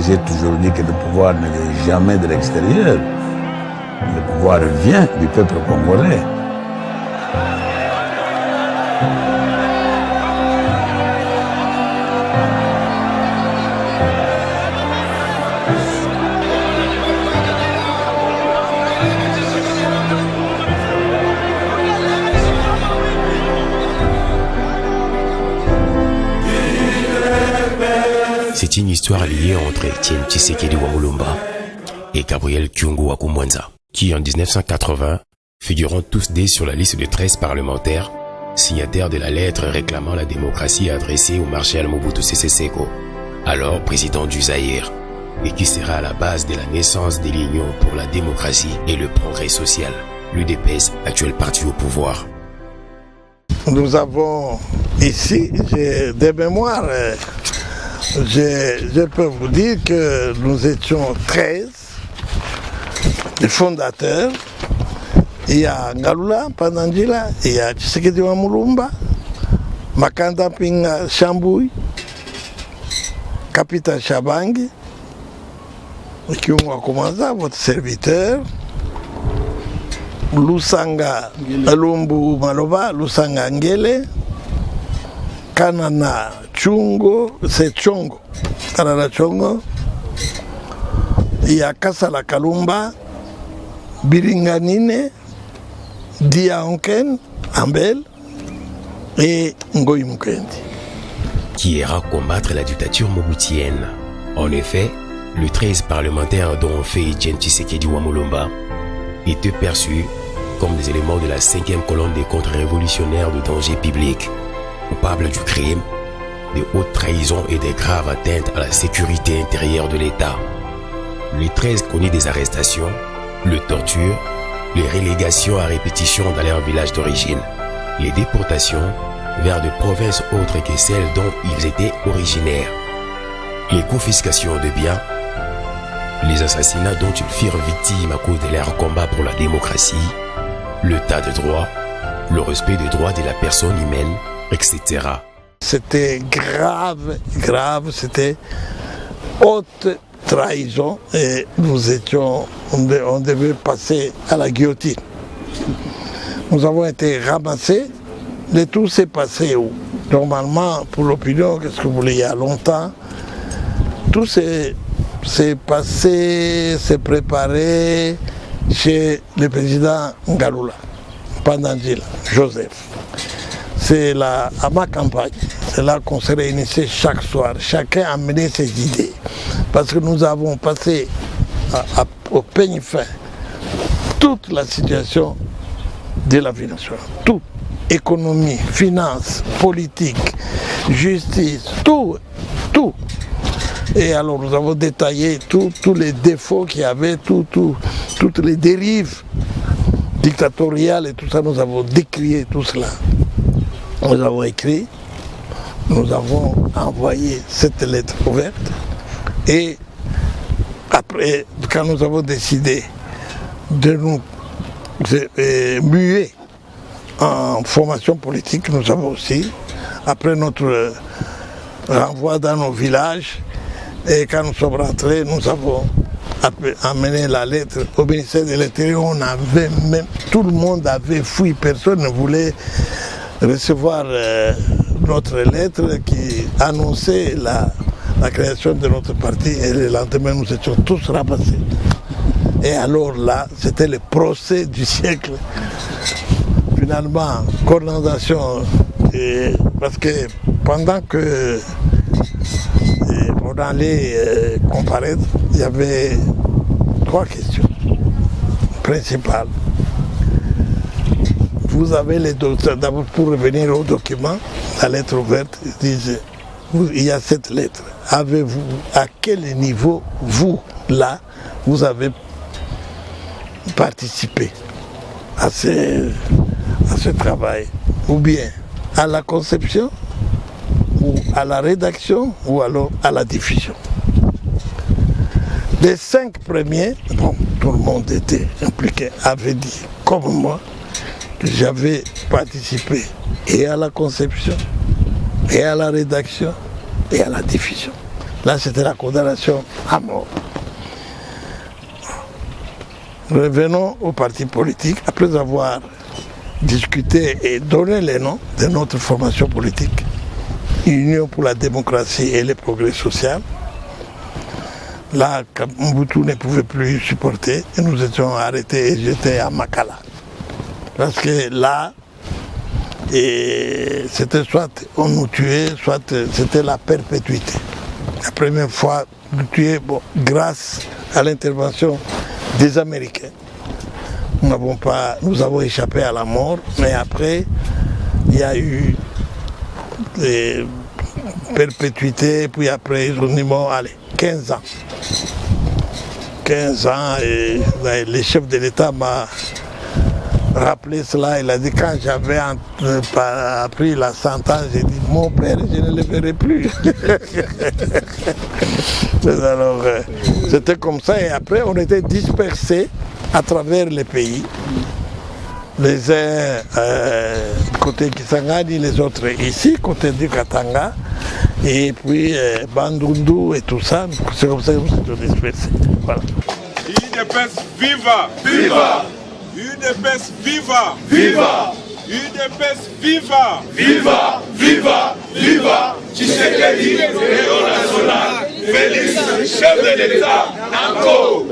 J'ai toujours dit que le pouvoir ne vient jamais de l'extérieur. Le pouvoir vient du peuple congolais. C'est une histoire liée entre Etienne Tshisekedi Wamulumba et Gabriel Kyungu Wakumwanza, qui en 1980 figurant tous deux sur la liste de 13 parlementaires, signataires de la lettre réclamant la démocratie adressée au marshal Mobutu Sese Seko, alors président du Zaïre, et qui sera à la base de la naissance de l'Union pour la démocratie et le progrès social, l'UDPS, actuel parti au pouvoir. Nous avons ici des mémoires. Je peux vous dire que nous étions 13 les fondateurs. Il y a Ngalula Pandangila, il y a Tshisekedi Wamulumba, Makanda Pinga Chambouy, Capitaine Chabangi, Kyungu Wakumwanza, votre serviteur, Lusanga Lumbu Maloba, Lusanga Ngele, Kanana Chungo, c'est Chongo, Kanana Chongo, il y a Kasala Kalumba, Biringanine, Dia Onken, Ambel et Ngoï Mukendi. Qui ira combattre la dictature mobutienne. En effet, les 13 parlementaires dont fait Etienne Tshisekedi Wamulumba étaient perçus comme des éléments de la 5e colonne des contre-révolutionnaires de danger public, coupables du crime, de haute trahison et des graves atteintes à la sécurité intérieure de l'État. Les 13 connus des arrestations, les tortures, les relégations à répétition dans leur village d'origine, les déportations vers des provinces autres que celles dont ils étaient originaires, les confiscations de biens, les assassinats dont ils furent victimes à cause de leur combat pour la démocratie, l'état de droit, le respect des droits de la personne humaine, etc. C'était grave, c'était haute trahison et on devait passer à la guillotine. Nous avons été ramassés, le tout s'est passé où? Normalement, pour l'opinion, qu'est-ce que vous voulez, il y a longtemps, tout s'est passé, s'est préparé chez le président Ngalula, Pandangila, Joseph. C'est là, à ma campagne, c'est là qu'on se réunissait chaque soir, chacun a mené ses idées. Parce que nous avons passé au peigne fin toute la situation de la vie nationale. Tout. Économie, finance, politique, justice, tout. Et alors nous avons détaillé tous les défauts qu'il y avait, toutes les dérives dictatoriales et tout ça, nous avons décrié tout cela. Nous avons écrit, nous avons envoyé cette lettre ouverte. Et après, quand nous avons décidé de nous muer en formation politique, nous avons aussi, après notre renvoi dans nos villages, et quand nous sommes rentrés, nous avons amené la lettre au ministère de l'Intérieur. On avait même, tout le monde avait fui, personne ne voulait recevoir notre lettre qui annonçait la création de notre parti, et le lendemain nous étions tous ramassés. Et alors là, c'était le procès du siècle. Finalement, condamnation, parce que pendant que on allait comparaître, il y avait 3 questions principales. Vous avez les documents, d'abord pour revenir au document, la lettre ouverte, disait, il y a cette lettre. Avez-vous, à quel niveau, vous, là, vous avez participé à ce travail? Ou bien à la conception, ou à la rédaction, ou alors à la diffusion. Les 5 premiers, bon, tout le monde était impliqué, avait dit, comme moi, que j'avais participé et à la conception, et à la rédaction et à la diffusion. Là, c'était la condamnation à mort. Revenons au parti politique. Après avoir discuté et donné les noms de notre formation politique, Union pour la démocratie et le progrès social, là, Mobutu ne pouvait plus supporter et nous étions arrêtés et jetés à Makala. Parce que là, c'était soit on nous tuait, soit c'était la perpétuité. La première fois nous tuer, grâce à l'intervention des Américains. Nous avons échappé à la mort, mais après, il y a eu des perpétuités, puis après, ils ont dit, 15 ans. 15 ans, et le chef de l'État m'a rappelé cela. Il a dit, quand j'avais appris la sentence, j'ai dit, mon père, je ne le verrai plus. Alors, c'était comme ça, et après, on était dispersés à travers les pays. Les uns côté Kisangani, les autres ici, côté du Katanga, et puis Bandundu et tout ça. C'est comme ça que nous sommes dispersés. Voilà. UDPS viva! Viva! UDPS viva! Viva! UDPS viva! Viva! Viva! Viva! Tshisekedi, héros national! Félix, chef de l'État! Nanko!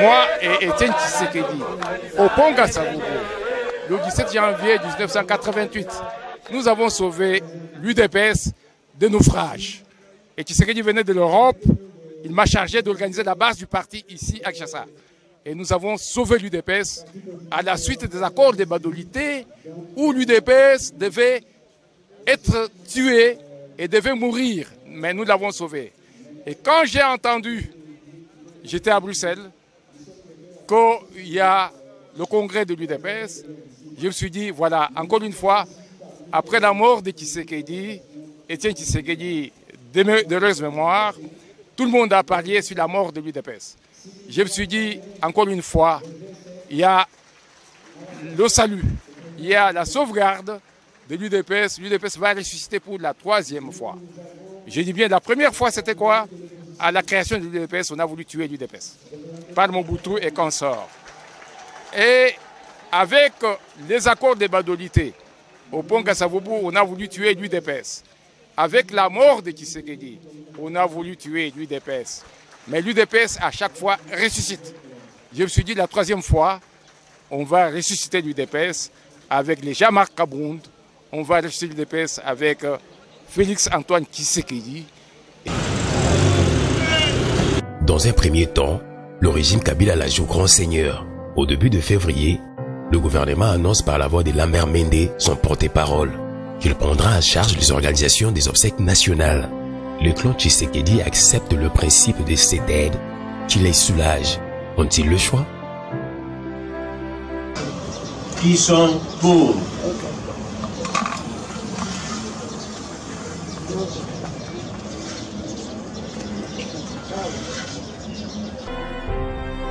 Moi et Étienne Tshisekedi, au pont Gassavubu, le 17 janvier 1988, nous avons sauvé l'UDPS de naufrage. Et Tshisekedi venait de l'Europe, il m'a chargé d'organiser la base du parti ici à Kinshasa. Et nous avons sauvé l'UDPS à la suite des accords de Badolité où l'UDPS devait être tué et devait mourir. Mais nous l'avons sauvé. Et quand j'ai entendu, j'étais à Bruxelles, qu'il y a le congrès de l'UDPS, je me suis dit, voilà, encore une fois, après la mort de Tshisekedi, Étienne Tshisekedi, d'heureuse mémoire, tout le monde a parlé sur la mort de l'UDPS. Je me suis dit, encore une fois, il y a le salut, il y a la sauvegarde de l'UDPS. L'UDPS va ressusciter pour la 3e fois. Je dis bien, la première fois, c'était quoi? À la création de l'UDPS, on a voulu tuer l'UDPS par Mobutu et consorts. Et avec les accords de Badolité, au pont Gassavubu, on a voulu tuer l'UDPS. Avec la mort de Tshisekedi, on a voulu tuer l'UDPS. Mais l'UDPS, à chaque fois, ressuscite. Je me suis dit, la 3e fois, on va ressusciter l'UDPS avec les Jean-Marc Kabound, on va ressusciter l'UDPS avec Félix Antoine Tshisekedi. Dans un premier temps, le régime Kabila la joue grand seigneur. Au début de février, le gouvernement annonce par la voix de Lambert Mende, son porte-parole, qu'il prendra en charge les organisations des obsèques nationales. Le clan Tshisekedi accepte le principe de cette aide qui les soulage. Ont-ils le choix? Qui sont pour?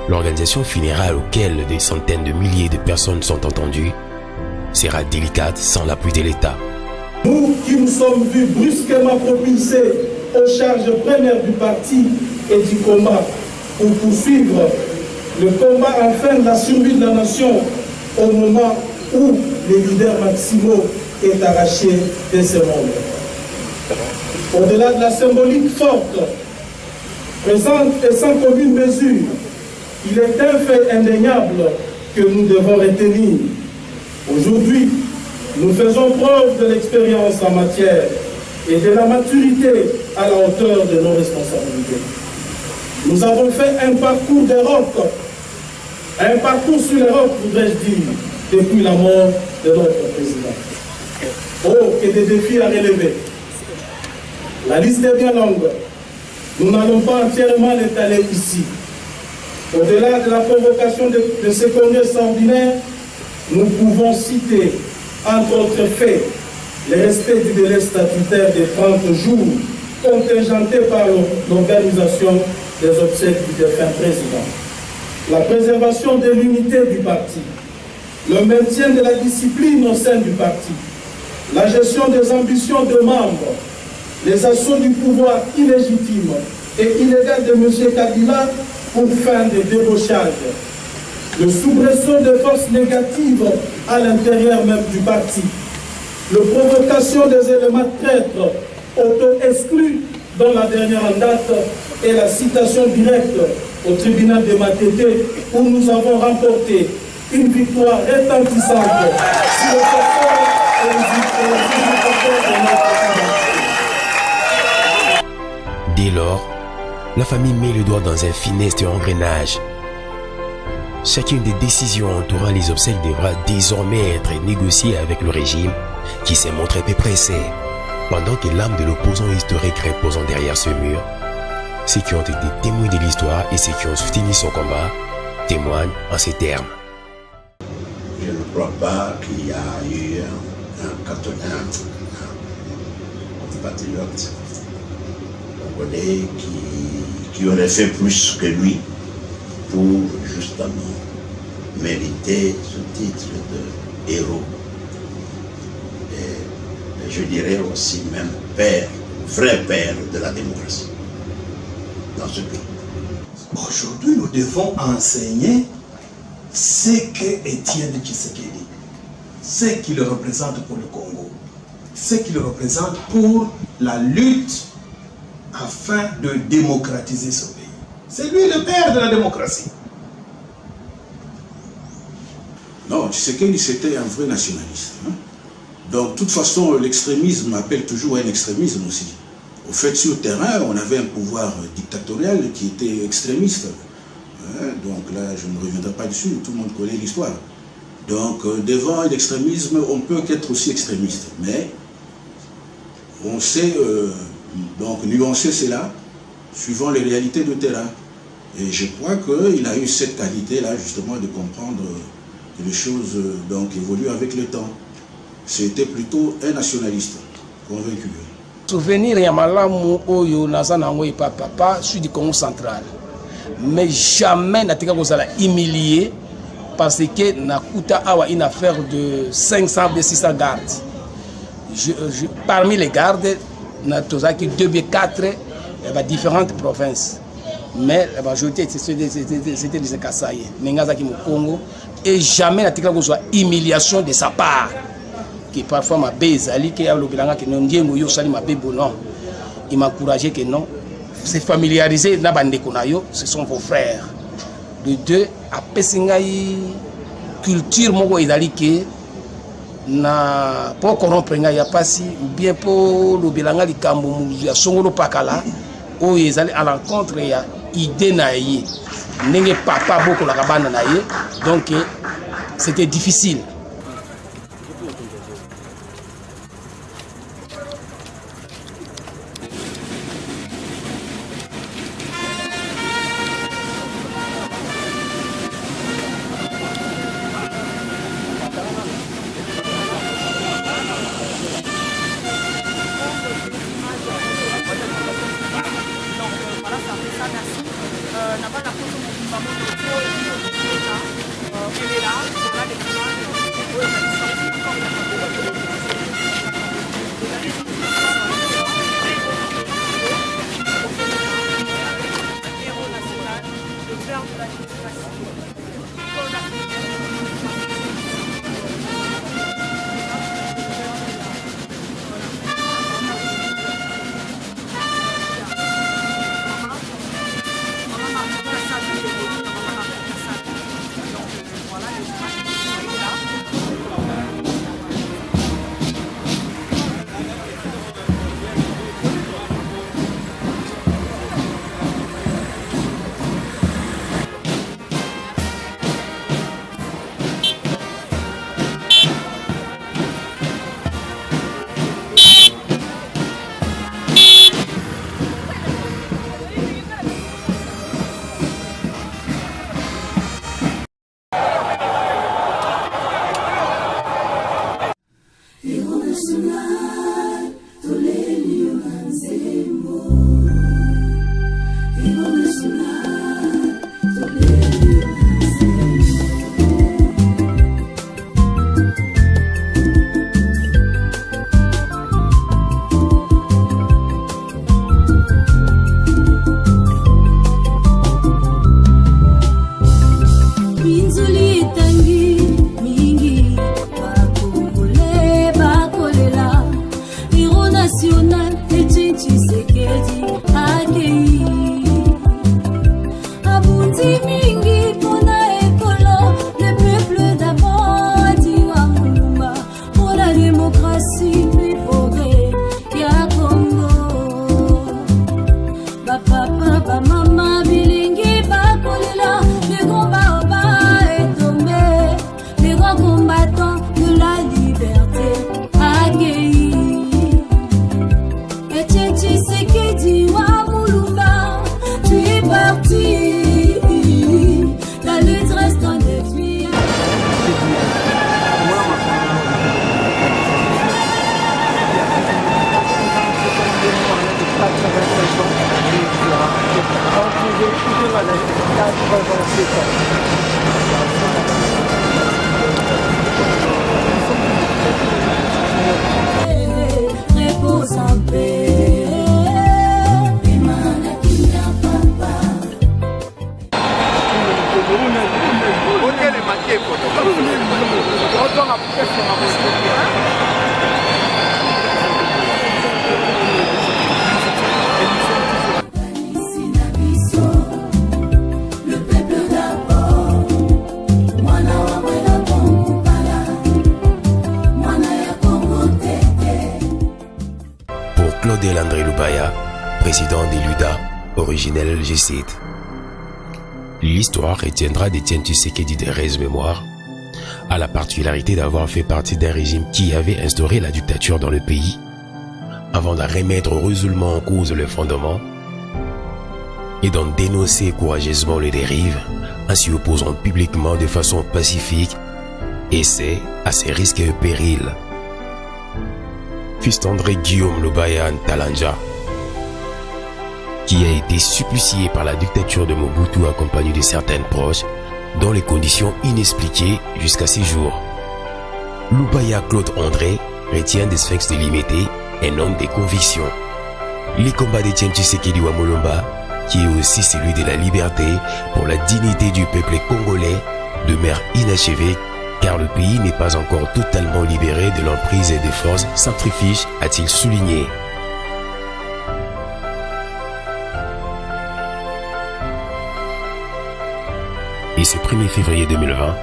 L'organisation funéraire auquel des centaines de milliers de personnes sont entendues sera délicate sans l'appui de l'État. Nous qui nous sommes vus brusquement propulsés aux charges premières du parti et du combat pour poursuivre le combat enfin de la survie de la nation au moment où le leader Maximo est arraché de ce monde. Au-delà de la symbolique forte, présente et sans commune mesure, il est un fait indéniable que nous devons retenir. Aujourd'hui, nous faisons preuve de l'expérience en matière et de la maturité à la hauteur de nos responsabilités. Nous avons fait un parcours de rock, un parcours sur les rocs, voudrais-je dire, depuis la mort de notre président. Oh, que des défis à relever. La liste est bien longue. Nous n'allons pas entièrement l'étaler ici. Au-delà de la convocation de ce congrès extraordinaire, nous pouvons citer, entre autres faits, le respect du délai statutaire de 30 jours contingenté par l'organisation des obsèques du défunt président, la préservation de l'unité du parti, le maintien de la discipline au sein du parti, la gestion des ambitions de membres, les assauts du pouvoir illégitime et illégal de M. Kabila pour fin de débauchage, le soubresaut de forces négatives à l'intérieur même du parti, la provocation des éléments traîtres auto-exclus dans la dernière en date et la citation directe au tribunal de Matete où nous avons remporté une victoire retentissante sur le porteur et les usurpateurs de notre identité. Dès lors, la famille met le doigt dans un funeste engrenage. Chacune des décisions entourant les obsèques devra désormais être négociée avec le régime qui s'est montré peu pressé. Pendant que l'âme de l'opposant historique reposant derrière ce mur, ceux qui ont été témoins de l'histoire et ceux qui ont soutenu son combat témoignent en ces termes. Je ne crois pas qu'il y a eu un compatriote congolais qui aurait fait plus que lui pour justement mériter ce titre de héros. Et je dirais aussi même père, vrai père de la démocratie dans ce pays. Aujourd'hui, nous devons enseigner ce que Étienne Tshisekedi, ce qu'il représente pour le Congo, ce qu'il représente pour la lutte afin de démocratiser ce pays. C'est lui le père de la démocratie. Non, Tshisekedi c'était un vrai nationaliste. Donc, de toute façon, l'extrémisme appelle toujours un extrémisme aussi. Au fait, sur le terrain, on avait un pouvoir dictatorial qui était extrémiste. Donc là, je ne reviendrai pas dessus, tout le monde connaît l'histoire. Donc, devant l'extrémisme, on peut qu'être aussi extrémiste. Mais on sait donc nuancer cela suivant les réalités de terrain. Et je crois qu'il a eu cette qualité-là, justement, de comprendre que les choses donc, évoluent avec le temps. C'était plutôt un nationaliste convaincu. Souvenir ya malamu oyo naza nango epa papa, je suis du Congo central. Mais jamais natika kozala humilié parce que nakuta awa une affaire de 500 de 600 gardes. Parmi les gardes, natozaki 2 b 4 différentes provinces. Mais la majorité c'était des Kasaï, Nengazaki mu Congo et jamais natika kozala humiliation de sa part. Qui parfois m'a bezali qui a l'obélanga que non ndiengo yo sali m'a non. Il m'a encouragé que non. Se familiariser na bande konayo, ce sont vos frères. De deux a pesingai culture moko ezali que na pour corrompre ya pasi ou bien pour l'obélanga likambo ya songolo pakala o ezali à l'encontre ya idée na ye. Ndenge papa boko la kabana na ye. Donc c'était difficile. Fidel André Lubaya, président des LUDA, originel G7. L'histoire retiendra d'Étienne Tshisekedi de Rez Mémoire à la particularité d'avoir fait partie d'un régime qui avait instauré la dictature dans le pays avant de remettre résolument en cause le fondement et d'en dénoncer courageusement les dérives en s'y opposant publiquement de façon pacifique et c'est à ses risques et périls. Fils d'André Guillaume Lubaya Ntalanja, qui a été supplicié par la dictature de Mobutu accompagné de certaines proches dans les conditions inexpliquées jusqu'à ces jours. Lubaya Claude André retient des Sphinx délimités un homme des convictions. Les combats d'Étienne Tshisekedi Wamolomba, qui est aussi celui de la liberté pour la dignité du peuple congolais, demeure inachevé car le pays n'est pas encore totalement libéré de l'emprise des forces centrifuges, a-t-il souligné. Et ce 1er février 2020,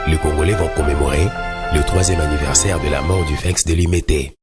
les Congolais vont commémorer le 3e anniversaire de la mort du Sphinx délimité.